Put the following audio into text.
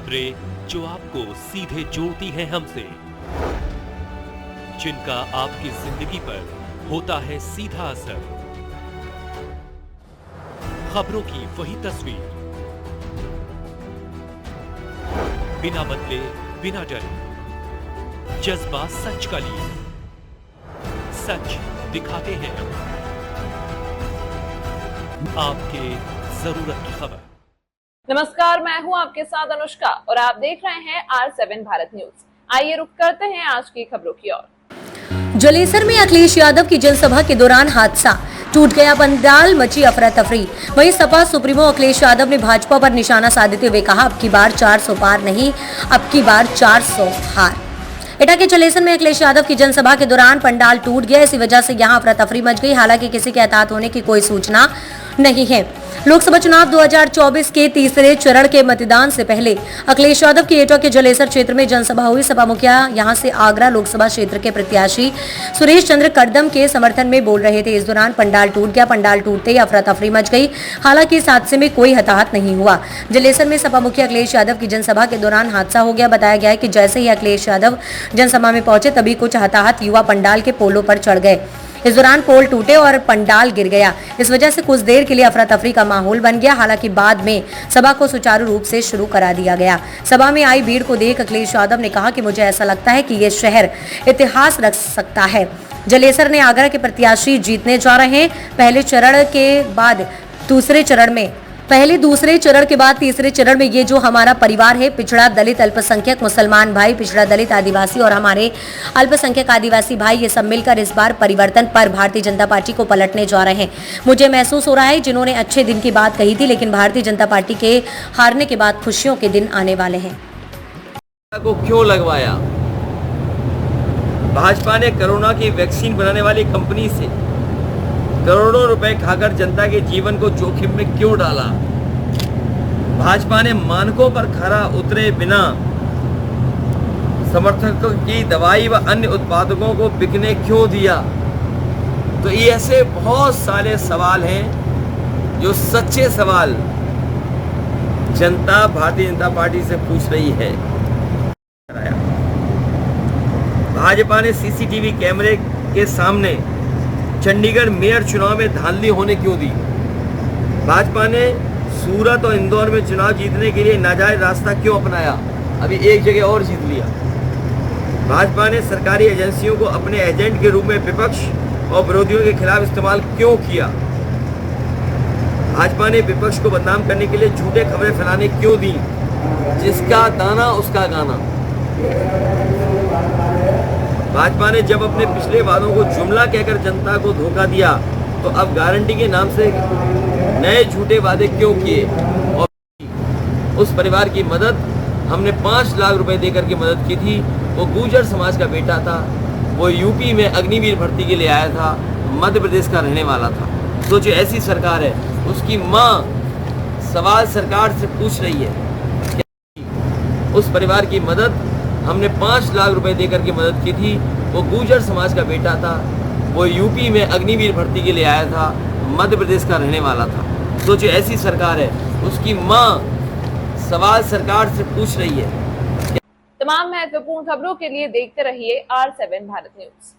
खबरें जो आपको सीधे जोड़ती हैं हमसे, जिनका आपकी जिंदगी पर होता है सीधा असर। खबरों की वही तस्वीर, बिना बदले बिना डरे, जज्बा सच का लिए, सच दिखाते हैं आपके जरूरत की खबर। नमस्कार, मैं हूं आपके साथ अनुष्का और आप देख रहे हैं R7 भारत न्यूज। आइए रुक करते हैं आज की खबरों की ओर। जलेसर में अखिलेश यादव की जनसभा के दौरान हादसा, टूट गया पंडाल, मची अफरा तफरी। वहीं सपा सुप्रीमो अखिलेश यादव ने भाजपा पर निशाना साधते हुए कहा, अब की बार 400 पार नहीं, अब की बार 400 हार। एटा के जलेसर में अखिलेश यादव की जनसभा के दौरान पंडाल टूट गया, इसी वजह से यहां अफरा तफरी मच गई। हालांकि किसी के हताहत होने की कोई सूचना नहीं है। लोकसभा चुनाव 2024 के तीसरे चरण के मतदान से पहले अखिलेश यादव की एटा के जलेसर क्षेत्र में जनसभा हुई। सपा मुखिया यहां से आगरा लोकसभा क्षेत्र के प्रत्याशी सुरेश चंद्र कड़दम के समर्थन में बोल रहे थे। इस दौरान पंडाल टूट गया। पंडाल टूटते ही अफरा तफरी मच गई। हालांकि इस हादसे में कोई हताहत नहीं हुआ। जलेसर में सपा मुखिया अखिलेश यादव की जनसभा के दौरान हादसा हो गया। बताया गया है कि जैसे ही अखिलेश यादव जनसभा में पहुंचे तभी कुछ हताहत युवा पंडाल के पोलों पर चढ़ गए। इस दौरान पोल टूटे और पंडाल गिर गया। इस वजह से कुछ देर के लिए अफरा तफरी का माहौल बन गया। हालांकि बाद में सभा को सुचारू रूप से शुरू करा दिया गया। सभा में आई भीड़ को देख अखिलेश यादव ने कहा कि मुझे ऐसा लगता है कि ये शहर इतिहास रख सकता है। जलेसर ने आगरा के प्रत्याशी जीतने जा रहे हैं। पहले दूसरे चरण के बाद तीसरे चरण में ये जो हमारा परिवार है, पिछड़ा, दलित, अल्पसंख्यक, मुसलमान भाई, पिछड़ा, दलित, आदिवासी और हमारे अल्पसंख्यक आदिवासी भाई, ये सब मिलकर इस बार परिवर्तन पर भारतीय जनता पार्टी को पलटने जा रहे हैं। मुझे महसूस हो रहा है जिन्होंने अच्छे दिन की बात कही थी, लेकिन भारतीय जनता पार्टी के हारने के बाद खुशियों के दिन आने वाले हैं। को क्यों लगवाया? भाजपा ने कोरोना की वैक्सीन बनाने वाली कंपनी से करोड़ों रुपए खाकर जनता के जीवन को जोखिम में क्यों डाला? भाजपा ने मानकों पर खरा उतरे बिना समर्थकों की दवाई व अन्य उत्पादकों को बिकने क्यों दिया? तो ये ऐसे बहुत सारे सवाल हैं जो सच्चे सवाल जनता भारतीय जनता पार्टी से पूछ रही है। भाजपा ने सीसीटीवी कैमरे के सामने चंडीगढ़ मेयर चुनाव में धांधली होने क्यों दी? भाजपा ने सूरत और इंदौर में चुनाव जीतने के लिए नाजायज रास्ता क्यों अपनाया? अभी एक जगह और जीत लिया। भाजपा ने सरकारी एजेंसियों को अपने एजेंट के रूप में विपक्ष और विरोधियों के खिलाफ इस्तेमाल क्यों किया? भाजपा ने विपक्ष को बदनाम करने के लिए झूठे खबरें फैलाने क्यों दी? जिसका दाना उसका गाना। भाजपा ने जब अपने पिछले वादों को जुमला कहकर जनता को धोखा दिया, तो अब गारंटी के नाम से नए झूठे वादे क्यों किए? और उस परिवार की मदद हमने 5 लाख रुपए देकर के मदद की थी। वो गुर्जर समाज का बेटा था, वो यूपी में अग्निवीर भर्ती के लिए आया था, मध्य प्रदेश का रहने वाला था। सोचिए, ऐसी सरकार है, उसकी माँ सवाल सरकार से पूछ रही है। उस परिवार की मदद हमने 5 लाख रुपए देकर के मदद की थी। वो गुर्जर समाज का बेटा था, वो यूपी में अग्निवीर भर्ती के लिए आया था, मध्य प्रदेश का रहने वाला था। सोचिए, ऐसी सरकार है, उसकी माँ सवाल सरकार से पूछ रही है। तमाम महत्वपूर्ण खबरों के लिए देखते रहिए R7 भारत न्यूज।